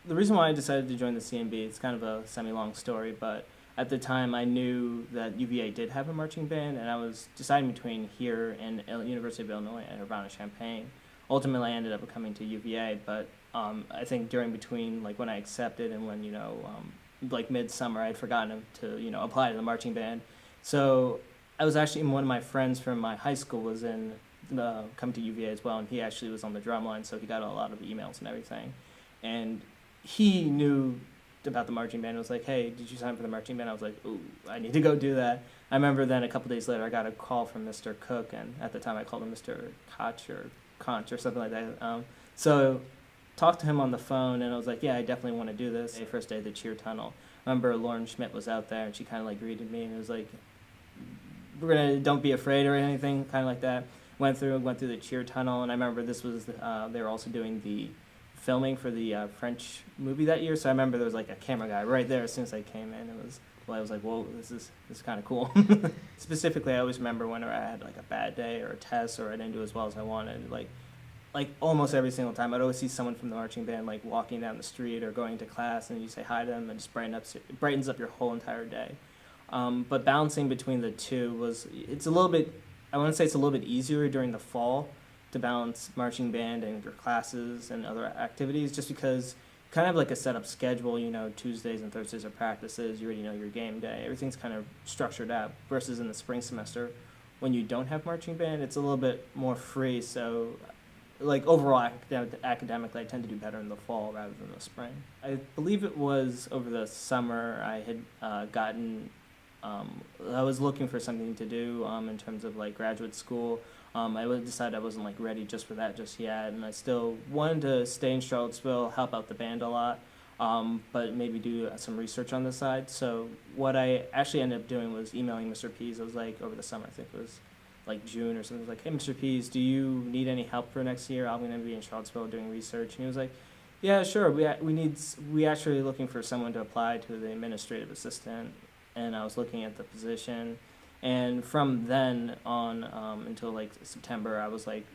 the reason why I decided to join the CMB, it's kind of a semi-long story, but at the time I knew that UVA did have a marching band, and I was deciding between here and University of Illinois at Urbana-Champaign. Ultimately, I ended up coming to UVA, but I think during between like when I accepted and when like midsummer, I had forgotten to apply to the marching band. So I was actually one of my friends from my high school was in coming to UVA as well, and he actually was on the drum line, so he got a lot of emails and everything, and he knew about the marching band. It was like, hey, did you sign up for the marching band? I was like, ooh, I need to go do that. I remember then a couple days later, I got a call from Mr. Cook, and at the time I called him Mr. Koch or Conch or something like that. So talked to him on the phone, and I was like, yeah, I definitely want to do this. The first day of the cheer tunnel, I remember Lauren Schmidt was out there, and she kind of like greeted me, and it was like, don't be afraid or anything, kind of like that. Went through the cheer tunnel, and I remember this was they were also doing the filming for the French movie that year. So I remember there was like a camera guy right there as soon as I came in. I was like, whoa, this is kind of cool. Specifically, I always remember whenever I had like a bad day or a test or I didn't do as well as I wanted, like almost every single time, I'd always see someone from the marching band like walking down the street or going to class, and you say hi to them, and just brightens up your whole entire day. But balancing between the two it's a little bit, I want to say it's a little bit easier during the fall to balance marching band and your classes and other activities, just because kind of like a set up schedule, Tuesdays and Thursdays are practices, you already know your game day, everything's kind of structured out, versus in the spring semester when you don't have marching band, it's a little bit more free. So like overall academically, I tend to do better in the fall rather than the spring. I believe it was over the summer I had I was looking for something to do in terms of like graduate school. I decided I wasn't like ready just for that just yet, and I still wanted to stay in Charlottesville, help out the band a lot, but maybe do some research on the side. So what I actually ended up doing was emailing Mr. Pease. I was like over the summer, I think it was like June or something. I was like, hey, Mr. Pease, do you need any help for next year? I'm going to be in Charlottesville doing research. And he was like, yeah, sure. We actually looking for someone to apply to the administrative assistant, and I was looking at the position. And from then on until like September, I was like,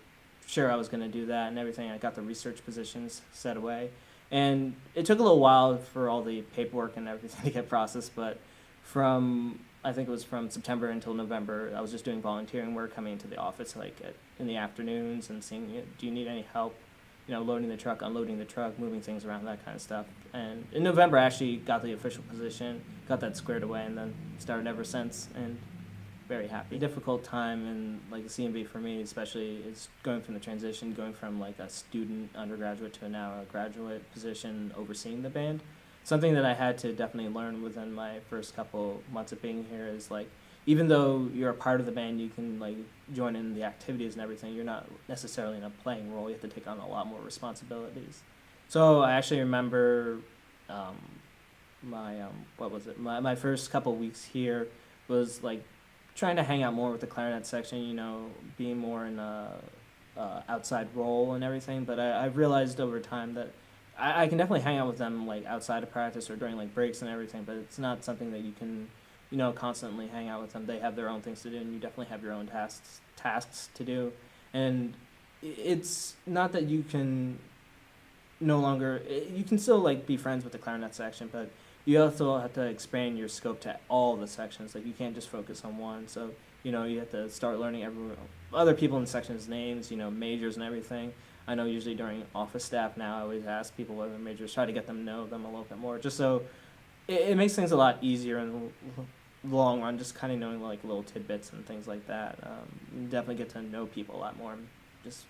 sure, I was going to do that and everything. I got the research positions set away. And it took a little while for all the paperwork and everything to get processed, but I think it was from September until November, I was just doing volunteering work, coming into the office like in the afternoons and seeing, do you need any help, loading the truck, unloading the truck, moving things around, that kind of stuff. And in November, I actually got the official position, got that squared away, and then started ever since. And very happy. Difficult time in like the CMB for me, especially, is going from the transition, going from like a student undergraduate to now a graduate position overseeing the band. Something that I had to definitely learn within my first couple months of being here is like, even though you're a part of the band, you can like join in the activities and everything, you're not necessarily in a playing role. You have to take on a lot more responsibilities. So I actually remember my first couple weeks here was like trying to hang out more with the clarinet section, being more in a outside role and everything. But I realized over time that I can definitely hang out with them like outside of practice or during like breaks and everything, but it's not something that you can, constantly hang out with them. They have their own things to do, and you definitely have your own tasks to do. And it's not that you can you can still like be friends with the clarinet section, but you also have to expand your scope to all the sections. Like you can't just focus on one. So, you have to start learning other people in the section's names, majors and everything. I know usually during office staff now, I always ask people what their majors, try to get them to know them a little bit more, just so it makes things a lot easier in the long run, just kind of knowing like little tidbits and things like that. You definitely get to know people a lot more, and just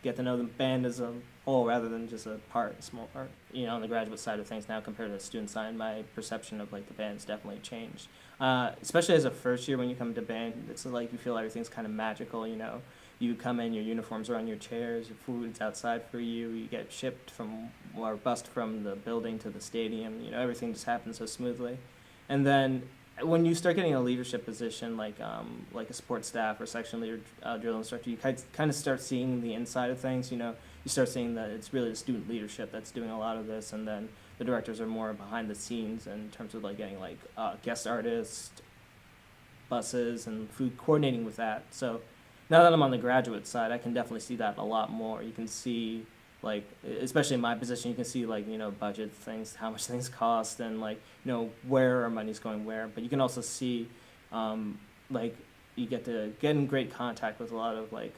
get to know the band as a whole rather than just a small part. On the graduate side of things now compared to the student side, my perception of like the band's definitely changed. Especially as a first year, when you come to band, it's like you feel everything's kind of magical. You come in, your uniforms are on your chairs, your food's outside for you, you get shipped or bused from the building to the stadium. Everything just happens so smoothly. And then when you start getting a leadership position, like a support staff or section leader, drill instructor, you kind of start seeing the inside of things. You start seeing that it's really the student leadership that's doing a lot of this, and then the directors are more behind the scenes in terms of like getting like guest artists, buses, and food, coordinating with that. So now that I'm on the graduate side, I can definitely see that a lot more. You can see like, especially in my position, you can see like, budget things, how much things cost, and like, where our money's going where. But you can also see, like, you get to get in great contact with a lot of like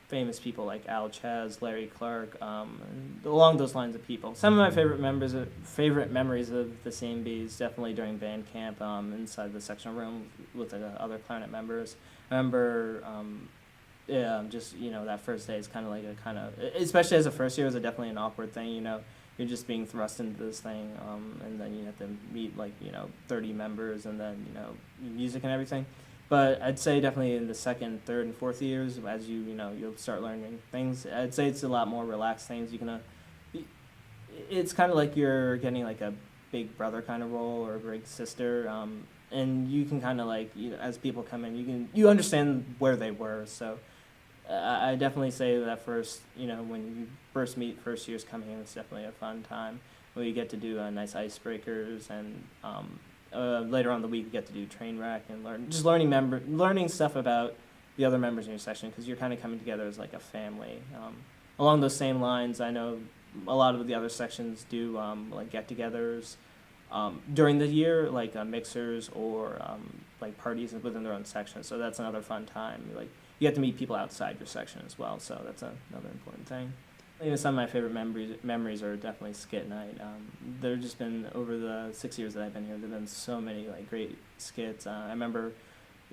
famous people like Al Chaz, Larry Clark, and along those lines of people. Some of my favorite memories of the CMB is definitely during band camp, inside the sectional room with other clarinet members. I remember, yeah, just that first day is especially as a first year, it was definitely an awkward thing. You're just being thrust into this thing, and then you have to meet like 30 members, and then music and everything. But I'd say definitely in the second, third, and fourth years, as you'll start learning things. I'd say it's a lot more relaxed things. It's kind of like you're getting like a big brother kind of role or a big sister, and you can kind of like as people come in, you understand where they were. So I definitely say that first, when you first meet first years coming in, it's definitely a fun time where you get to do nice icebreakers, and later on in the week, you get to do train wreck and learning stuff about the other members in your section, because you're kind of coming together as like a family. Along those same lines, I know a lot of the other sections do like get-togethers during the year, like mixers or like parties within their own section. So that's another fun time. Like you get to meet people outside your section as well. So that's another important thing. Some of my favorite memories are definitely skit night. There have just been, over the 6 years that I've been here, there have been so many like great skits. I remember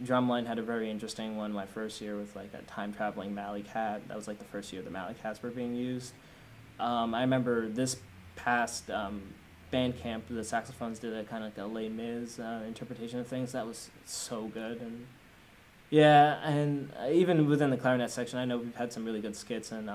Drumline had a very interesting one my first year with like a time-traveling Malley Cat. That was like the first year the Malley Cats were being used. I remember this past band camp, the saxophones did a kind of like a Les Mis interpretation of things. That was so good. And yeah, and even within the clarinet section, I know we've had some really good skits, and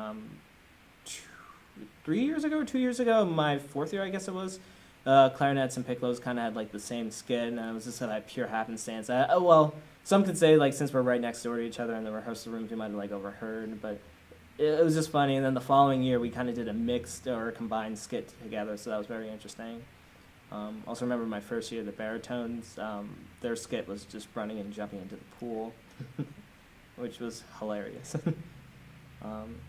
3 years ago or 2 years ago, my fourth year, I guess it was, clarinets and piccolos kind of had like the same skit, and it was just like pure happenstance. Well, some could say like since we're right next door to each other in the rehearsal rooms, we might have like overheard, but it was just funny. And then the following year, we kind of did a mixed or combined skit together, so that was very interesting. Also remember my first year, the baritones, their skit was just running and jumping into the pool, which was hilarious.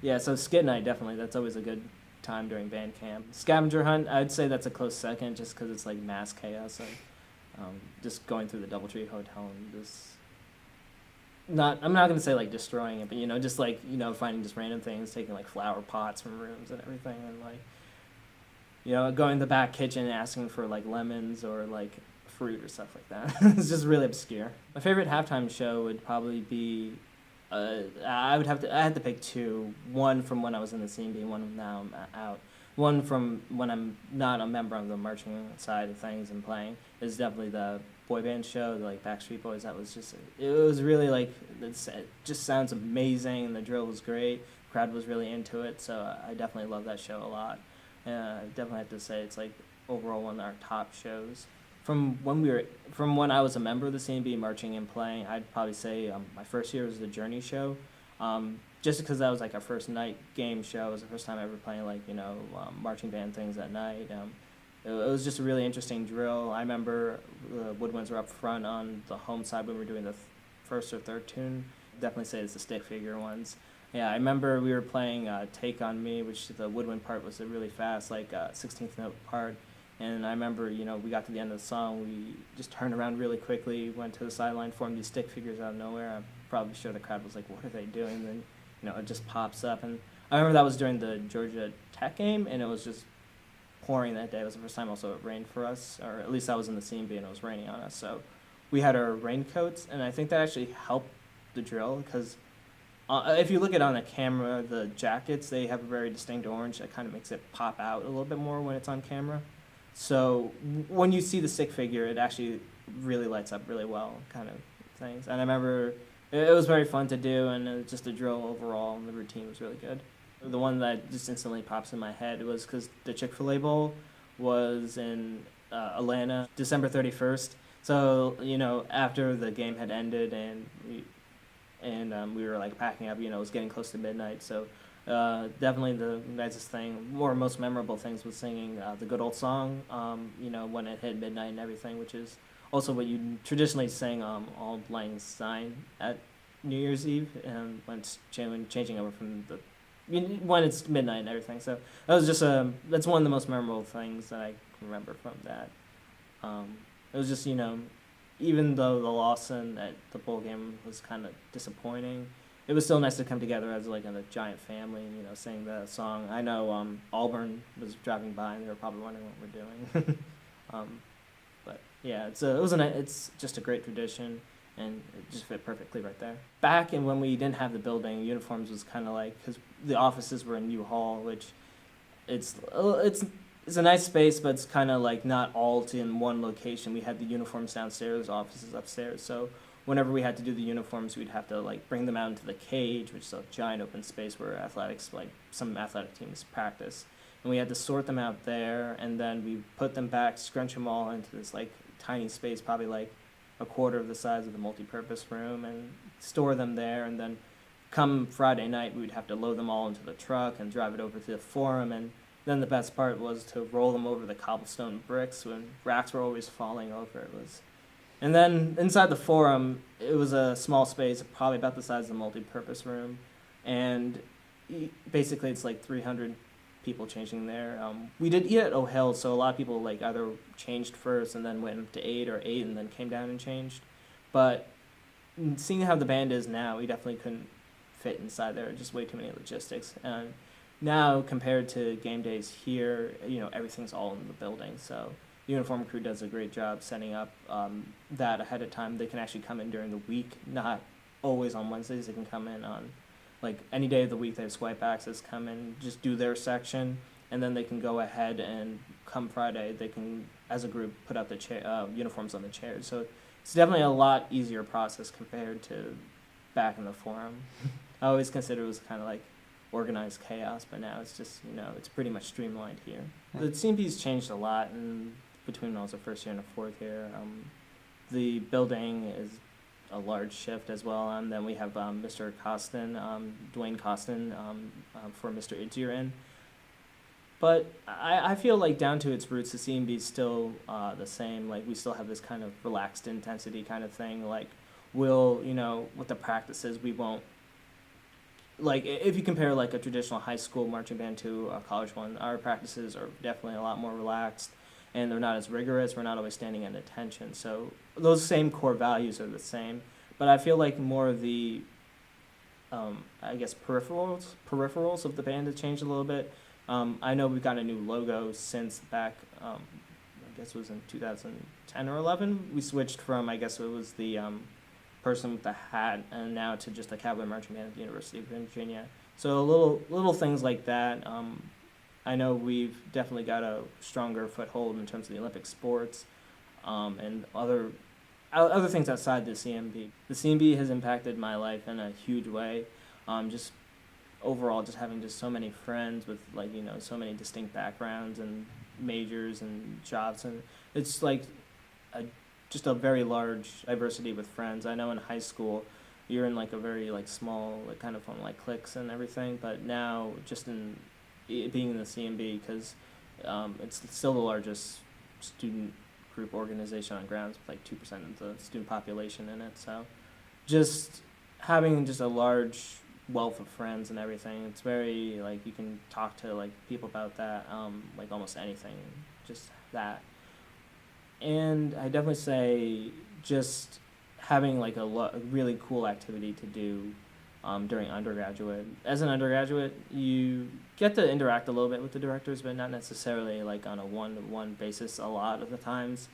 Yeah, so skit night, definitely, that's always a good time during band camp. Scavenger hunt, I'd say that's a close second, just because it's like mass chaos, and just going through the Doubletree Hotel and just I'm not gonna say like destroying it, but just like finding just random things, taking like flower pots from rooms and everything, and like going to the back kitchen and asking for like lemons or like fruit or stuff like that. It's just really obscure. My favorite halftime show would probably be I had to pick two. One from when I was in the CMB, one now I'm out. One from when I'm not a member of the marching side of things and playing is definitely the boy band show, like Backstreet Boys. It was really like, it just sounds amazing, and the drill was great. The crowd was really into it, so I definitely love that show a lot. I definitely have to say it's like overall one of our top shows. From when I was a member of the CMB, marching and playing, I'd probably say my first year was the Journey show, just because that was like our first night game show. It was the first time ever playing like marching band things at night. It was just a really interesting drill. I remember the woodwinds were up front on the home side when we were doing the first or third tune. Definitely say it's the stick figure ones. Yeah, I remember we were playing Take On Me, which the woodwind part was a really fast, like 16th note part. And I remember, we got to the end of the song, we just turned around really quickly, went to the sideline, formed these stick figures out of nowhere. I'm probably sure the crowd was like, what are they doing? And then, it just pops up. And I remember that was during the Georgia Tech game, and it was just pouring that day. It was the first time also it rained for us, or at least I was in the CMB and it was raining on us. So we had our raincoats, and I think that actually helped the drill, because if you look at it on the camera, the jackets, they have a very distinct orange that kind of makes it pop out a little bit more when it's on camera. So when you see the stick figure, it actually really lights up really well, kind of things. And I remember it was very fun to do, and just the drill overall and the routine was really good. The one that just instantly pops in my head was because the Chick-fil-A Bowl was in Atlanta, December 31st. So, after the game had ended and we were like packing up, it was getting close to midnight. So definitely the nicest thing, or most memorable things, was singing the Good Old Song, when it hit midnight and everything, which is also what you traditionally sing Auld Lang Syne at New Year's Eve, and when changing over from the when it's midnight and everything. So that's one of the most memorable things that I can remember from that. It was just, even though the loss at the bowl game was kind of disappointing, it was still nice to come together as like a giant family and sing the song. I know Auburn was driving by and they were probably wondering what we're doing. But yeah, it's just a great tradition, and it just fit perfectly right there. Back in when we didn't have the building, uniforms was kind of like, because the offices were in U Hall, which it's a nice space, but it's kind of like not all in one location. We had the uniforms downstairs, offices upstairs. So whenever we had to do the uniforms, we'd have to like bring them out into the cage, which is a giant open space where some athletic teams practice. And we had to sort them out there, and then we put them back, scrunch them all into this like tiny space, probably like a quarter of the size of the multi-purpose room, and store them there. And then come Friday night, we'd have to load them all into the truck and drive it over to the forum. And then the best part was to roll them over the cobblestone bricks when racks were always falling over. And then inside the forum, it was a small space, probably about the size of the multi-purpose room, and basically it's like 300 people changing there. We did eat at O'Hill, so a lot of people like either changed first and then went up to 8 or 8 and then came down and changed. But seeing how the band is now, we definitely couldn't fit inside there. Just way too many logistics. And now compared to game days here, everything's all in the building. So the uniform crew does a great job setting up that ahead of time. They can actually come in during the week, not always on Wednesdays. They can come in on like any day of the week. They have swipe access, come in, just do their section, and then they can go ahead and come Friday, they can, as a group, put out the uniforms on the chairs. So it's definitely a lot easier process compared to back in the forum. I always considered it was kind of like organized chaos, but now it's just, it's pretty much streamlined here. The CMB's changed a lot between when I was a first year and a fourth year. The building is a large shift as well. Then we have Mr. Costin, Dwayne Costin, for Mr. Idzier in. But I feel like down to its roots, the CMB is still the same. Like we still have this kind of relaxed intensity kind of thing. Like with the practices, we won't, like if you compare like a traditional high school marching band to a college one, our practices are definitely a lot more relaxed, and they're not as rigorous. We're not always standing at attention. So those same core values are the same, but I feel like more of the, peripherals of the band have changed a little bit. I know we've got a new logo since back, I guess it was in 2010 or 11. We switched from, I guess it was the person with the hat, and now to just the Cavalier marching band at the University of Virginia. So little things like that. I know we've definitely got a stronger foothold in terms of the Olympic sports, and other things outside the CMB. The CMB has impacted my life in a huge way. Just overall, just having just so many friends with so many distinct backgrounds and majors and jobs, and it's like just a very large diversity with friends. I know in high school, you're in like a very like small kind of cliques and everything, but now just in being in the CMB, because it's still the largest student group organization on grounds with like 2% of the student population in it. So just having just a large wealth of friends and everything, it's very like you can talk to like people about that, like almost anything, just that. And I definitely say just having like a really cool activity to do during undergraduate. As an undergraduate, you get to interact a little bit with the directors, but not necessarily like on a one-to-one basis a lot of the times.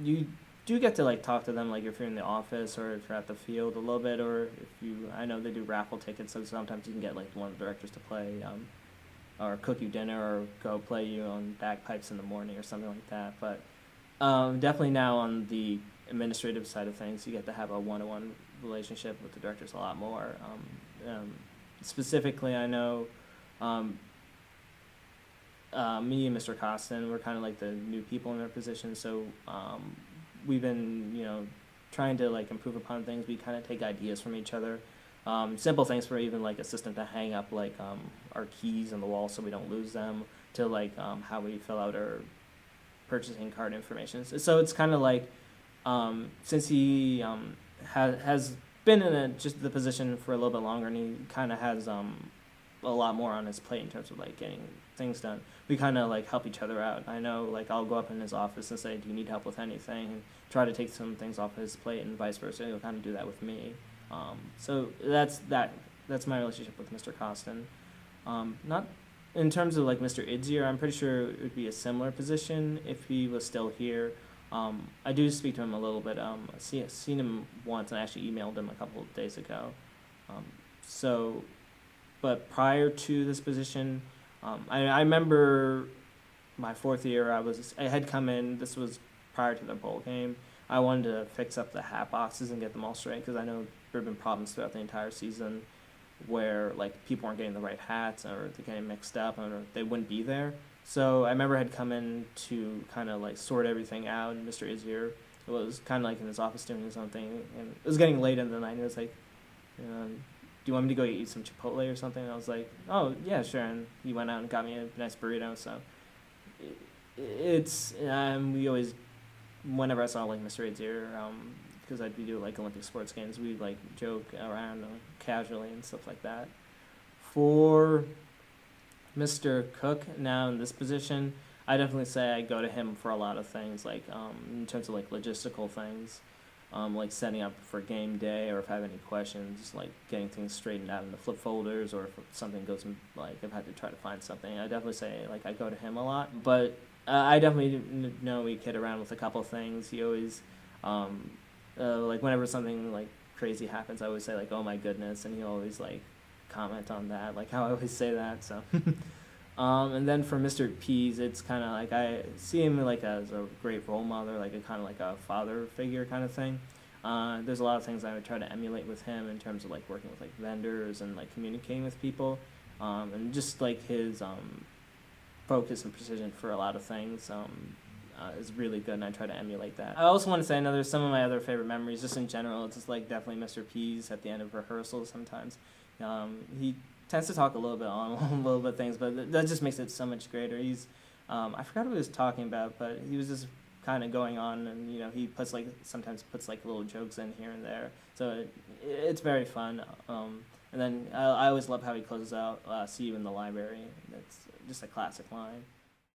You do get to like talk to them like if you're in the office or if you're at the field a little bit, or I know they do raffle tickets, so sometimes you can get like one of the directors to play or cook you dinner or go play you on bagpipes in the morning or something like that. But definitely now on the administrative side of things, you get to have a one-to-one relationship with the directors a lot more. Specifically, I know me and Mr. Costin, we're kind of like the new people in our position, so we've been trying to like improve upon things. We kind of take ideas from each other. Simple things for even like a system to hang up like our keys on the wall so we don't lose them, to like how we fill out our purchasing card information. So it's kind of like since he has been in just the position for a little bit longer, and he kind of has a lot more on his plate in terms of like getting things done. We kind of like help each other out. I know like I'll go up in his office and say, "Do you need help with anything?" and try to take some things off his plate, and vice versa. He'll kind of do that with me. So that's that. That's my relationship with Mr. Costin. Not in terms of like Mr. Idzier. I'm pretty sure it would be a similar position if he was still here. I do speak to him a little bit. I've seen him once, and I actually emailed him a couple of days ago. But prior to this position, I remember my fourth year. I had come in. This was prior to the bowl game. I wanted to fix up the hat boxes and get them all straight because I know there have been problems throughout the entire season where like people weren't getting the right hats or they're getting mixed up or they wouldn't be there. So I remember I had come in to kind of like sort everything out, and Mr. Izier was kind of like in his office doing his own thing, and it was getting late in the night, and he was like, do you want me to go eat some Chipotle or something? And I was like, oh, yeah, sure, and he went out and got me a nice burrito, so we always, whenever I saw like Mr. Izier, because I'd be doing like Olympic sports games, we'd like joke around casually and stuff like that. For Mr. Cook now in this position, I definitely say I go to him for a lot of things, like in terms of like logistical things, like setting up for game day, or if I have any questions, like getting things straightened out in the flip folders, or if something goes like I've had to try to find something. I definitely say like I go to him a lot, but I definitely know we kid around with a couple of things. He always like whenever something like crazy happens, I always say like, oh my goodness, and he always like comment on that, like how I always say that. So and then for Mr. Pease, it's kind of like I see him like as a great role model, like a kind of like a father figure kind of thing. There's a lot of things I would try to emulate with him in terms of like working with like vendors and like communicating with people, and just like his focus and precision for a lot of things is really good, and I try to emulate that. I also want to say some of my other favorite memories, just in general, it's just like definitely Mr. Pease at the end of rehearsals sometimes. He tends to talk a little bit on a little bit of things, but that just makes it so much greater. I forgot what he was talking about, but he was just kind of going on, and he sometimes puts like little jokes in here and there, so it's very fun. And then I always love how he closes out, "See you in the library." That's just a classic line.